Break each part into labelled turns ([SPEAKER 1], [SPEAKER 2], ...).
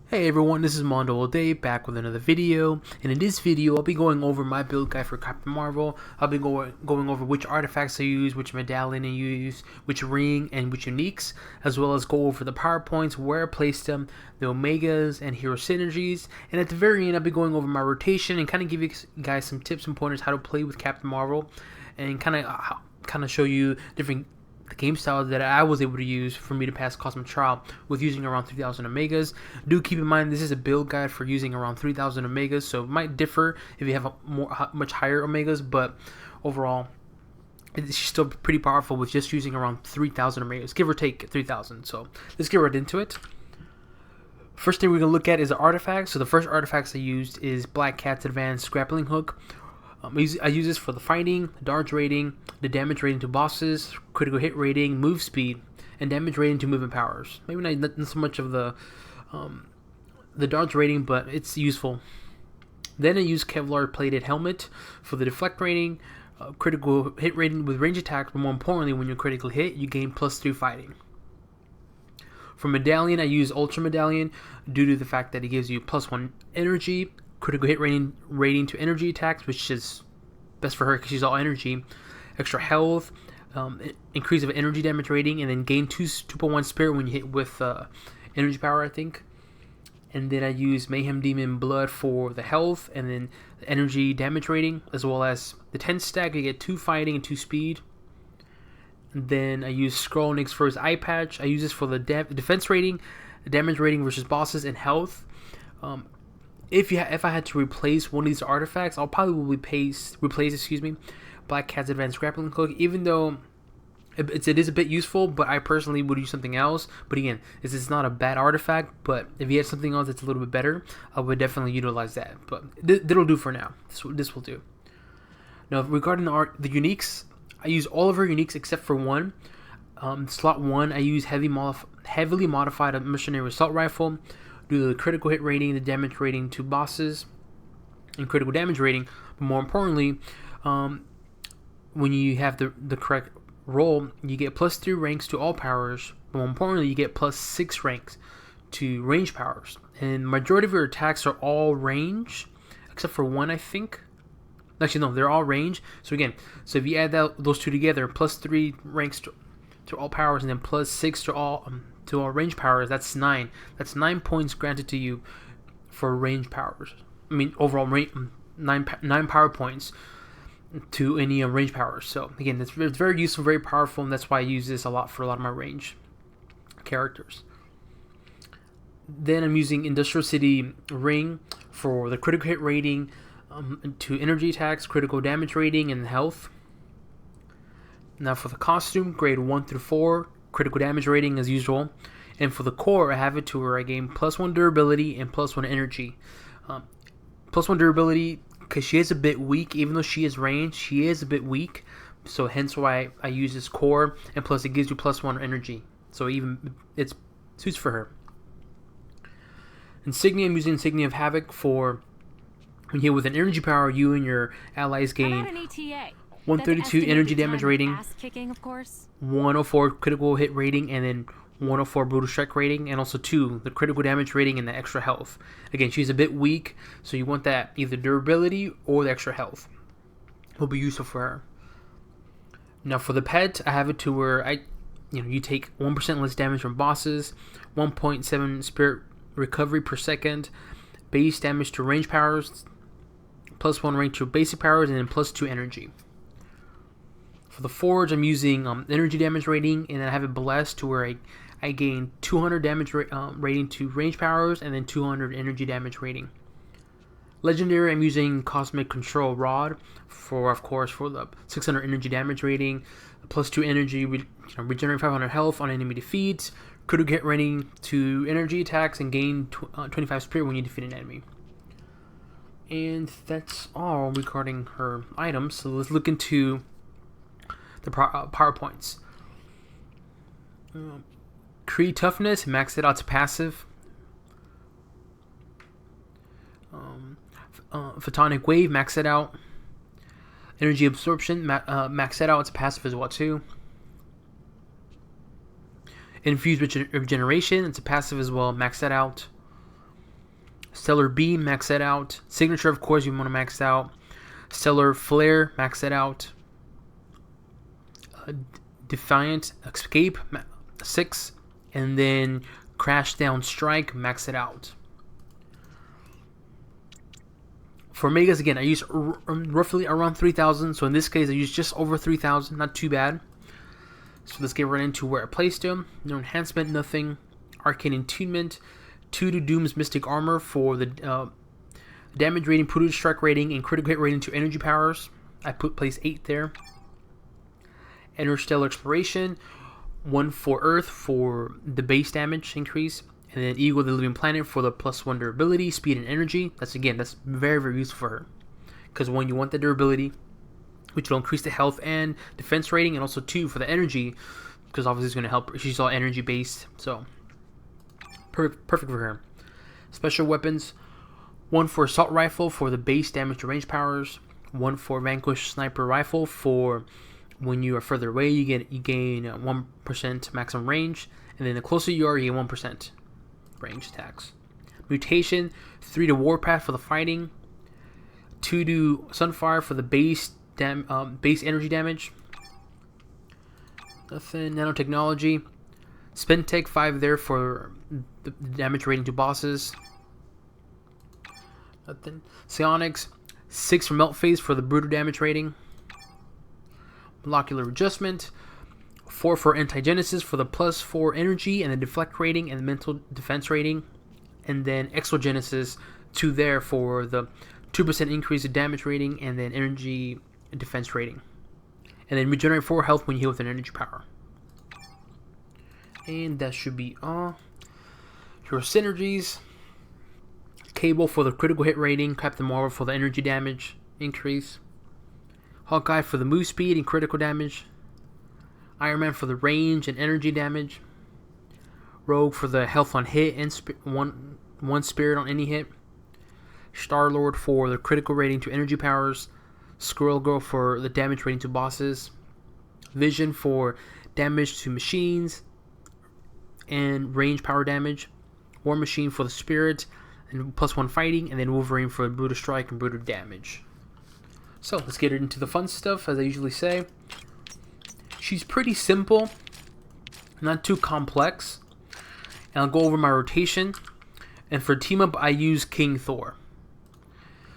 [SPEAKER 1] Hey everyone, this is Mondo All Day back with another video, and in this video I'll be going over my build guide for Captain Marvel. I'll be going over which artifacts I use, which medallion I use, which ring, and which uniques, as well as go over the PowerPoints, where I placed them, the Omegas, and hero synergies, and at the very end I'll be going over my rotation and kind of give you guys some tips and pointers how to play with Captain Marvel, and kind of show you different game styles that I was able to use for me to pass Cosmic Trial with using around 3,000 Omegas. Do keep in mind this is a build guide for using around 3,000 Omegas, so it might differ if you have much higher Omegas, but overall it's still pretty powerful with just using around 3,000 Omegas, give or take 3,000. So let's get right into it. First thing we're going to look at is the artifacts. So the first artifacts I used is Black Cat's Advanced Grappling Hook. I use this for the fighting, the dodge rating, the damage rating to bosses, critical hit rating, move speed, and damage rating to movement powers. Maybe not so much of the dodge rating, but it's useful. Then I use Kevlar plated helmet for the deflect rating, critical hit rating with range attacks, but more importantly, when you critical hit, you gain +3 fighting. For medallion, I use Ultra Medallion due to the fact that it gives you +1 energy, critical hit rating to energy attacks, which is best for her because she's all energy, extra health, increase of energy damage rating, and then gain 2.1 spirit when you hit with energy power, I think. And then I use Mayhem Demon Blood for the health and then the energy damage rating, as well as the 10 stack. You get 2 fighting and 2 speed. And then I use Skrull Nick's first eye patch. I use this for the defense rating, the damage rating versus bosses, and health. If I had to replace one of these artifacts, I'll probably replace Black Cat's Advanced Grappling Hook, even though it is a bit useful, but I personally would use something else. But again, this is not a bad artifact, but if you had something else that's a little bit better, I would definitely utilize that. But that'll do for now. This will do. Now, regarding the uniques, I use all of her uniques except for one. Slot 1, I use heavily modified missionary assault rifle, due to the critical hit rating, the damage rating to bosses, and critical damage rating. But more importantly, when you have the correct roll, you get +3 ranks to all powers. But more importantly, you get +6 ranks to range powers. And majority of your attacks are all range, except for one, I think. Actually, no, they're all range. So again, if you add those two together, +3 ranks to all powers, and then +6 to all range powers, that's 9. That's 9 points granted to you for range powers. I mean, overall, 9 power points to any range powers. So again, it's very useful, very powerful, and that's why I use this a lot for a lot of my range characters. Then I'm using Industrial City Ring for the critical hit rating, to energy attacks, critical damage rating, and health. Now for the costume, grade 1 through 4, critical damage rating as usual. And for the core, I have it to where I gain +1 durability and +1 energy. +1 durability, because she is a bit weak, even though she is ranged, she is a bit weak. So hence why I use this core, and plus it gives you +1 energy. So it suits for her. Insignia, I'm using Insignia of Havoc for when you hit with an energy power, you and your allies gain 132 energy damage rating, 104 critical hit rating, and then 104 brutal strike rating, and also 2 the critical damage rating and the extra health. Again, she's a bit weak, so you want that either durability or the extra health. Will be useful for her. Now for the pet, I have it to where you take 1% less damage from bosses, 1.7 spirit recovery per second, base damage to range powers, +1 range to basic powers, and then +2 energy. For the Forge, I'm using energy damage rating, and then I have it blessed to where I gain 200 damage rating to range powers, and then 200 energy damage rating. Legendary, I'm using Cosmic Control Rod for the 600 energy damage rating, +2 energy, regenerate 500 health on enemy defeats, critical hit rating to energy attacks, and gain 25 spirit when you defeat an enemy. And that's all regarding her items. So let's look into the PowerPoints. Kree Toughness, max it out to passive. Photonic Wave, max it out. Energy Absorption, max it out, it's passive as well too. Infused Regeneration, it's a passive as well, max that out. Stellar Beam, max that out. Signature, of course, you want to max out. Stellar Flare, max that out. Defiant Escape, 6. And then Crash Down Strike, max it out. For Megas, again, I use roughly around 3,000. So in this case, I use just over 3,000. Not too bad. So let's get right into where I placed them. No enhancement, nothing. Arcane Attunement. 2 to Doom's Mystic Armor for the damage rating, Prudent Strike rating, and critical hit rating to energy powers. I place 8 there. Interstellar Exploration. 1 for Earth for the base damage increase. And then Eagle the Living Planet for the +1 durability, speed, and energy. That's very, very useful for her. Because when you want the durability, which will increase the health and defense rating, and also 2 for the energy, because obviously it's going to help. She's all energy based, so perfect for her. Special weapons: 1 for Assault Rifle for the base damage to range powers. 1 for Vanquish Sniper Rifle for when you are further away, you gain 1% maximum range, and then the closer you are, you get 1% range attacks. Mutation: 3 to Warpath for the fighting. 2 to Sunfire for the base energy damage. Nothing. Nanotechnology. Spentech, 5 there for the damage rating to bosses. Nothing. Psionics, 6 for Melt Phase for the brutal damage rating. Molecular Adjustment, 4 for Antigenesis for the +4 energy and the deflect rating and the mental defense rating. And then Exogenesis, 2 there for the 2% increase in damage rating and then energy and defense rating. And then regenerate 4 health when you heal with an energy power. And that should be all. Your synergies: Cable for the critical hit rating, Captain Marvel for the energy damage increase, Hawkeye for the move speed and critical damage, Iron Man for the range and energy damage, Rogue for the health on hit and one spirit on any hit, Star-Lord for the critical rating to energy powers, Squirrel Girl for the damage rating to bosses, Vision for damage to machines and range power damage, War Machine for the spirit and +1 fighting, and then Wolverine for brutal strike and brutal damage. So let's get into the fun stuff, as I usually say. She's pretty simple, not too complex. And I'll go over my rotation. And for team up, I use King Thor.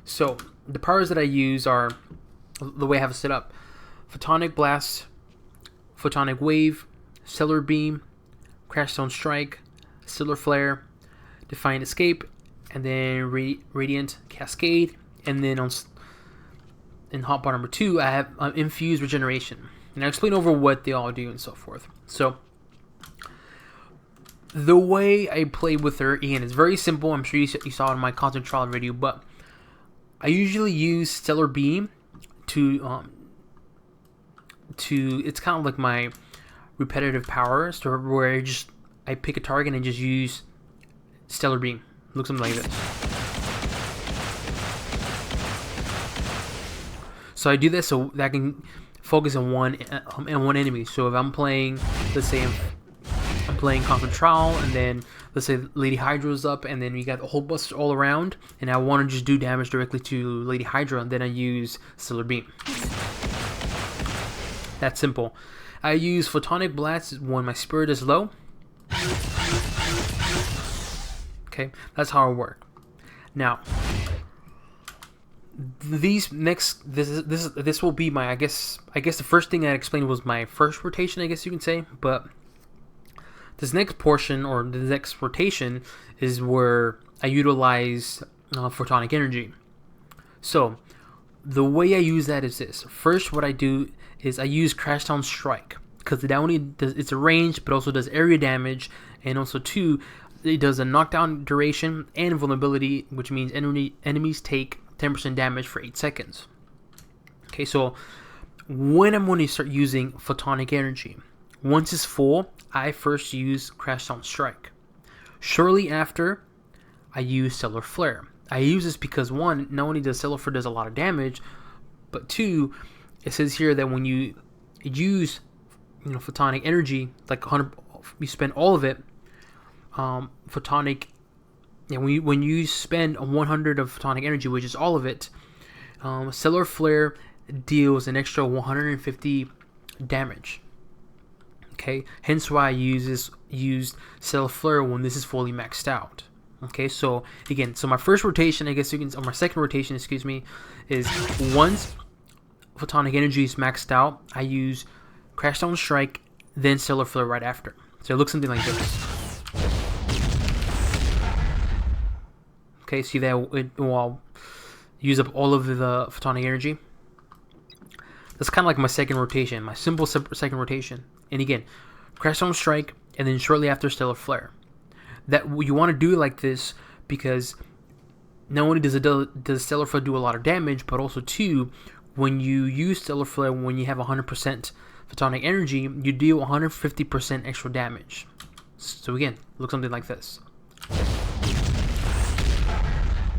[SPEAKER 1] So the powers that I use are the way I have it set up: Photonic Blast, Photonic Wave, Stellar Beam, Crash Stone Strike, Stellar Flare, Defiant Escape, and then Radiant Cascade. And then in hotbar number 2, I have Infused Regeneration. And I'll explain over what they all do and so forth. So the way I play with her, again, is very simple. I'm sure you saw it in my content trial video, but I usually use Stellar Beam to it's kind of like my repetitive power, so where I pick a target and just use Stellar Beam. Looks something like this. So I do this so that I can focus on one enemy. So if I'm playing, let's say I'm playing Conquer Trial, and then let's say Lady Hydra's up, and then we got Hulkbusters all around, and I want to just do damage directly to Lady Hydra, and then I use Stellar Beam. That's simple. I use Photonic Blast when my spirit is low. Okay, that's how it works. Now, this will be my I guess the first thing I explained was my first rotation, I guess you can say, but this next portion, or the next rotation, is where I utilize photonic energy. So the way I use that is this. First, what I do is I use Crash Down Strike, because it only does, it's a range, but also does area damage, and also 2, it does a knockdown duration and vulnerability, which means enemies take 10% damage for 8 seconds. Okay, so when I'm going to start using photonic energy, once it's full, I first use Crash Down Strike. Shortly after, I use Stellar Flare. I use this because 1, not only does Stellar Flare does a lot of damage, but 2, it says here that when you use photonic energy, like 100, you spend all of it, photonic And when you spend 100 of photonic energy, which is all of it, stellar flare deals an extra 150 damage. Okay, hence why I used stellar flare when this is fully maxed out. Okay, so again, so my first rotation, I guess you can, or my second rotation, excuse me, is once photonic energy is maxed out, I use crash down strike, then stellar flare right after. So it looks something like this. Okay, see that it will use up all of the photonic energy. That's kind of like my second rotation, my simple second rotation. And again, crash down strike, and then shortly after stellar flare. That you want to do it like this because not only does stellar flare do a lot of damage, but also too, when you use stellar flare, when you have 100% photonic energy, you deal 150% extra damage. So again, look something like this.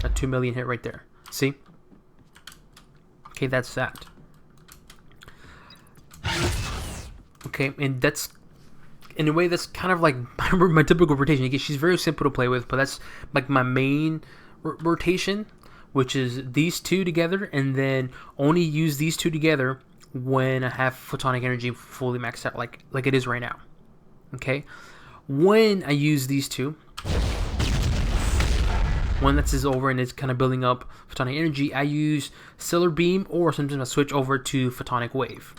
[SPEAKER 1] A 2 million hit right there. See? Okay, that's that. Okay, and that's, in a way, that's kind of like my typical rotation. Again, she's very simple to play with, but that's like my main rotation, which is these two together, and then only use these two together when I have photonic energy fully maxed out, like it is right now. Okay, when I use these two, when this is over and it's kind of building up photonic energy, I use stellar beam, or sometimes I switch over to photonic wave.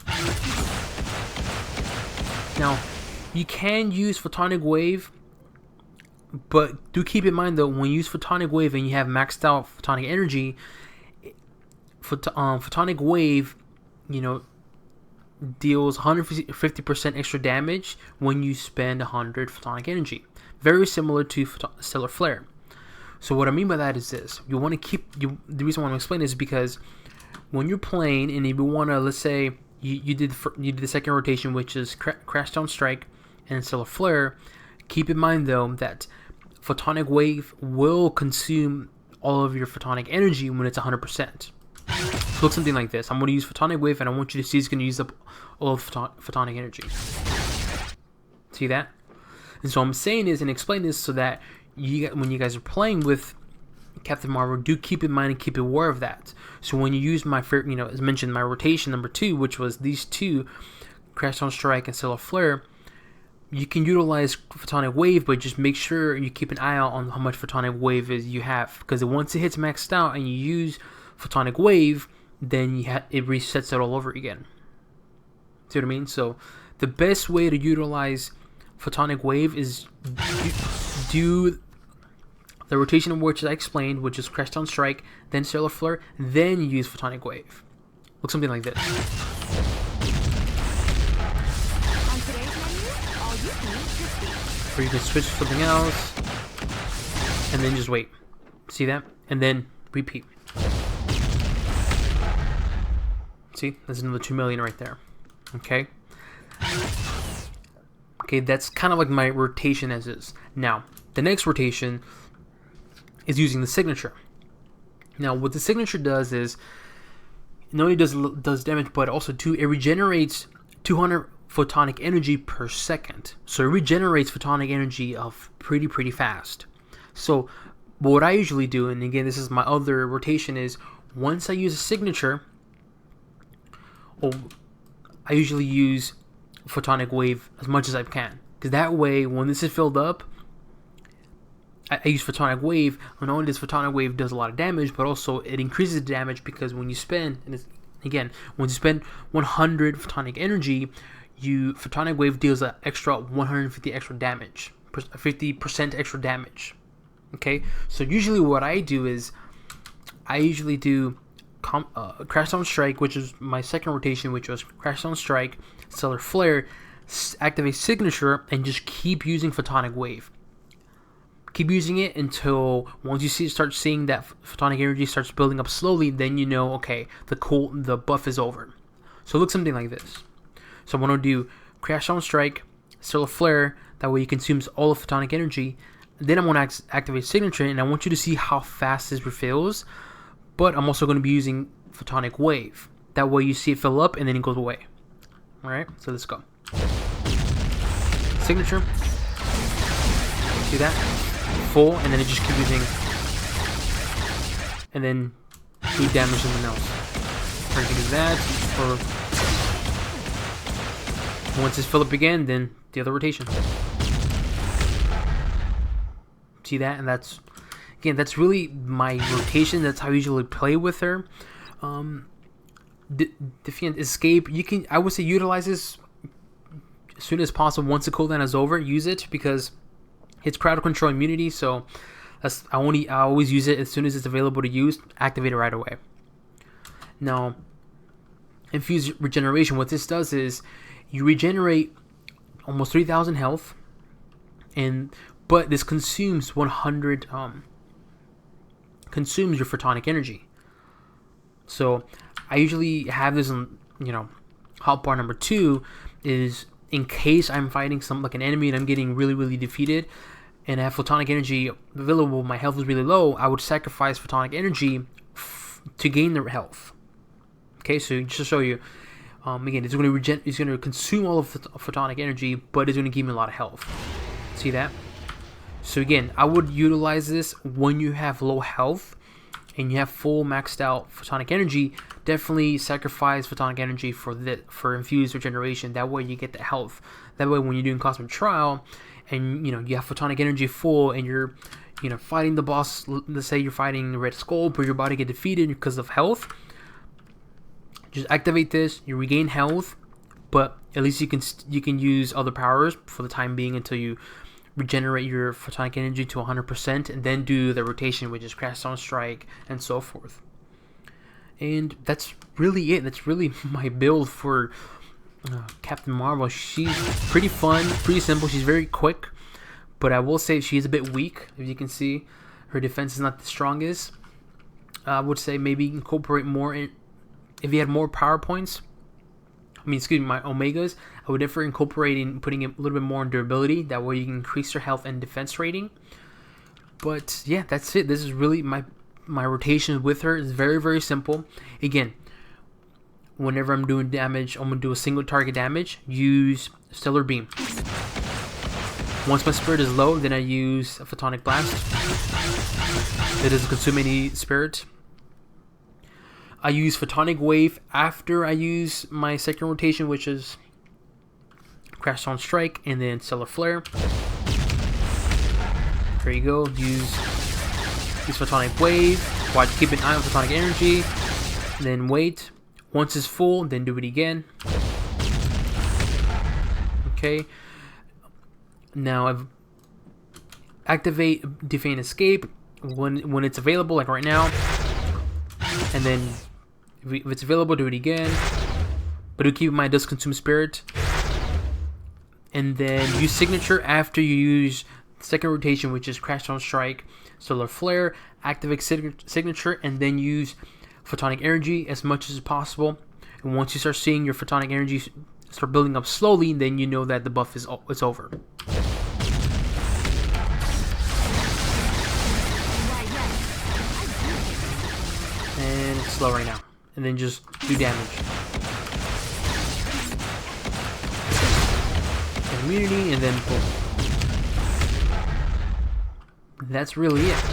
[SPEAKER 1] Now, you can use photonic wave, but do keep in mind though, when you use photonic wave and you have maxed out photonic energy, photonic wave, you know, deals 150% extra damage when you spend 100 photonic energy. Very similar to stellar flare. So what I mean by that is this: you want to keep the reason why I'm explaining is because when you're playing, and if you want to, let's say you did the second rotation, which is crash down strike and stellar flare. Keep in mind though that photonic wave will consume all of your photonic energy when it's 100%. Look something like this. I'm going to use photonic wave, and I want you to see it's going to use up all of photonic energy. See that? And so I'm saying this and explain this so that when you guys are playing with Captain Marvel, do keep in mind and keep aware of that. So when you use my, you know, as mentioned, my rotation number 2, which was these two, crash down strike and stellar flare, you can utilize photonic wave, but just make sure you keep an eye out on how much photonic wave you have, because once it hits maxed out and you use photonic wave, then it resets it all over again. See what I mean? So the best way to utilize photonic wave is do the rotation of which I explained, which is crash down strike, then stellar flare, then you use photonic wave. Look something like this. Or you can switch to something else, and then just wait. See that? And then repeat. See? That's another 2 million right there. Okay? Okay, that's kind of like my rotation as is. Now, the next rotation is using the signature. Now, what the signature does is, not only does damage, but also it regenerates 200 photonic energy per second. So it regenerates photonic energy of pretty fast. So what I usually do, and again, this is my other rotation, is once I use a signature, I usually use photonic wave as much as I can, because that way when this is filled up, I use photonic wave. Not only does photonic wave does a lot of damage, but also it increases the damage, because when you spend, and when you spend 100 photonic energy, photonic wave deals an extra 150 extra damage, 50% extra damage. Okay, so usually what I do is I usually do crash down strike, which is my second rotation, which was crash down strike, stellar flare, activate signature, and just keep using photonic wave. Keep using it until once you start seeing that photonic energy starts building up slowly, then you know, okay, the buff is over. So it looks something like this. So I'm going to do crash down strike, stellar flare, that way it consumes all of photonic energy. Then I'm going to activate signature, and I want you to see how fast this refills. But I'm also going to be using photonic wave. That way you see it fill up and then it goes away. Alright, so let's go. Signature. See that? full, and then it just keeps using, and then do damage to someone else. Or you can do that, or once it's filled up again, then the other rotation. See that? And that's, again, that's really my rotation. That's how I usually play with her. Defeat, escape. I would say utilize this as soon as possible. Once the cooldown is over, use it, because it's crowd control immunity. So I always use it as soon as it's available to use. Activate it right away. Now, infuse regeneration. What this does is you regenerate almost 3,000 health, but this consumes 100 consumes your photonic energy. So I usually have this in, hotbar number 2 is in case I'm fighting like an enemy and I'm getting really defeated and I have photonic energy available, my health is really low, I would sacrifice photonic energy to gain the health. Okay, so just to show you, again, it's going to consume all of the photonic energy, but it's going to give me a lot of health. See that? So again, I would utilize this when you have low health and you have full maxed out photonic energy. Definitely sacrifice photonic energy for infused regeneration. That way you get the health. That way when you're doing cosmic trial and you have photonic energy full and you're fighting the boss, let's say you're fighting Red Skull, but you're about to get defeated because of health, just activate this, you regain health, but at least you can use other powers for the time being until you regenerate your photonic energy to 100%, and then do the rotation, which is Crash Down Strike and so forth. And that's really it. That's really my build for Captain Marvel. She's pretty fun, pretty simple. She's very quick, but I will say she's a bit weak. If you can see, her defense is not the strongest. I would say maybe incorporate more in. If you had more power points, my omegas, I would definitely incorporate putting a little bit more in durability. That way you can increase your health and defense rating. But yeah, that's it. This is really my rotation with her. It's very simple. Again, whenever I'm doing damage, I'm going to do a single target damage. Use Stellar Beam. Once my spirit is low, then I use a Photonic Blast. It doesn't consume any spirit. I use Photonic Wave after I use my second rotation, which is Crash Down Strike and then Stellar Flare. There you go. Use Photonic Wave. Watch, keep an eye on Photonic Energy. Then wait. Once it's full, then do it again. Okay. Now I've activate Defeat and Escape when it's available, like right now. And then if it's available, do it again. But do keep in mind, it does consume spirit. And then use signature after you use second rotation, which is Crash Down Strike, Solar Flare. Activate signature, and then use Photonic Energy as much as possible. And once you start seeing your Photonic Energy start building up slowly, then you know that the buff is over. And it's slow right now. And then just do damage. And immunity, and then boom. That's really it.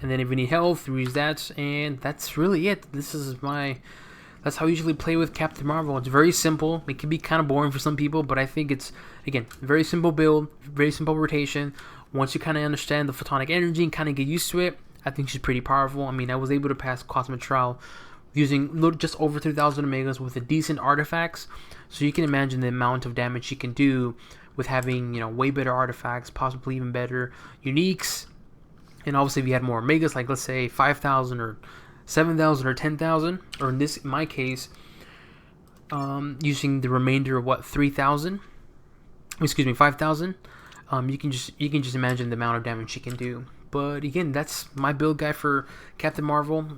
[SPEAKER 1] And then if you need health, use that, and that's really it. That's how I usually play with Captain Marvel. It's very simple. It can be kind of boring for some people, but I think it's, again, very simple build, very simple rotation. Once you kind of understand the photonic energy and kind of get used to it, I think she's pretty powerful. I mean, I was able to pass Cosmic Trial using just over 3,000 Omegas with a decent artifacts. So you can imagine the amount of damage she can do with having, way better artifacts, possibly even better uniques. And obviously if you had more Omegas, like let's say 5,000 or 7,000 or 10,000, or in my case, using the remainder of 3,000, 5,000, you can just imagine the amount of damage she can do. But again, that's my build guide for Captain Marvel.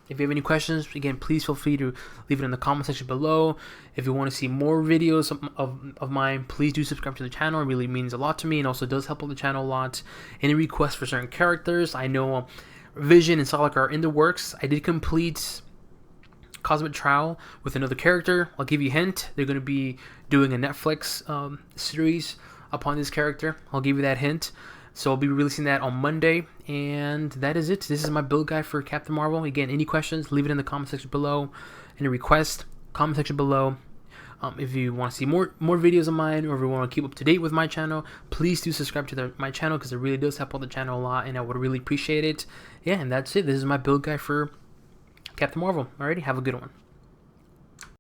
[SPEAKER 1] If you have any questions, again, please feel free to leave it in the comment section below. If you want to see more videos of mine, please do subscribe to the channel. It really means a lot to me and also does help out the channel a lot. Any requests for certain characters, I know Vision and Solak are in the works. I did complete Cosmic Trial with another character. I'll give you a hint. They're going to be doing a Netflix series upon this character. I'll give you that hint. So I'll be releasing that on Monday, and that is it. This is my build guide for Captain Marvel. Again, any questions, leave it in the comment section below. Any request, comment section below. If you want to see more videos of mine, or if you want to keep up to date with my channel, please do subscribe to my channel, because it really does help out the channel a lot, and I would really appreciate it. Yeah, and that's it. This is my build guide for Captain Marvel. Alrighty, have a good one.